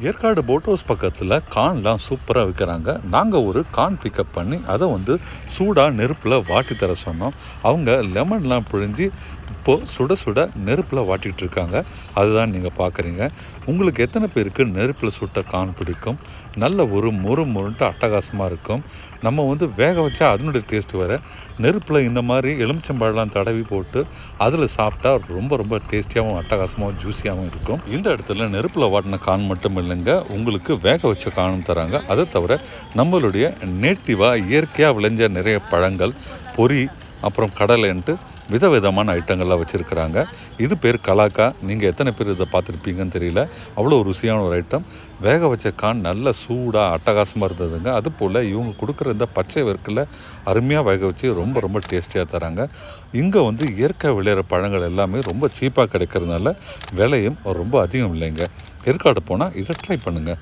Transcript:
Yercaud boat house பக்கத்தில் கான்லாம் சூப்பராக விற்கிறாங்க. நாங்கள் ஒரு கான் பிக்கப் பண்ணி அதை வந்து சூடாக நெருப்பில் வாட்டி தர சொன்னோம். அவங்க லெமன்லாம் பிழிஞ்சு இப்போது சுட சுட நெருப்பில் வாட்டிகிட்டு இருக்காங்க. அதுதான் நீங்கள் பார்க்குறீங்க. உங்களுக்கு எத்தனை பேருக்கு நெருப்பில் சுட்ட கான் பிடிக்கும்? நல்ல ஒரு முறுன்ட்டு அட்டகாசமாக இருக்கும். நம்ம வந்து வேக வச்சா அதனுடைய டேஸ்ட் வேறு. நெருப்பில் இந்த மாதிரி எலுமிச்சம்பழம்லாம் தடவி போட்டு அதில் சாப்பிட்டா ரொம்ப ரொம்ப டேஸ்டியாகவும் அட்டகாசமாகவும் ஜூஸியாகவும் இருக்கும். இந்த இடத்துல நெருப்பில் வாட்டின கான் மட்டும் இல்லைங்க, உங்களுக்கு வேக வச்ச காணும் தராங்க. அதை தவிர நம்மளுடைய நேட்டிவாக இயற்கையாக விளைஞ்ச நிறைய பழங்கள், பொரி, அப்புறம் கடலைன்ட்டு விதவிதமான ஐட்டங்கள்லாம் வச்சுருக்கிறாங்க. இது பேர் கலாக்கா. நீங்கள் எத்தனை பேர் இதை பார்த்துருப்பீங்கன்னு தெரியல. அவ்வளோ ருசியான ஒரு ஐட்டம். வேக வச்ச கான் நல்ல சூடாக அட்டகாசமாக இருந்ததுங்க. அது போல் இவங்க கொடுக்குற இந்த பச்சை வெற்கில் அருமையாக வேக வச்சு ரொம்ப ரொம்ப டேஸ்டியாக தராங்க. இங்கே வந்து இயற்கை விளையிற பழங்கள் எல்லாமே ரொம்ப சீப்பாக கிடைக்கிறதுனால விலையும் ரொம்ப அதிகம் இல்லைங்க. ஏற்காடு போனால் இதை ட்ரை பண்ணுங்கள்.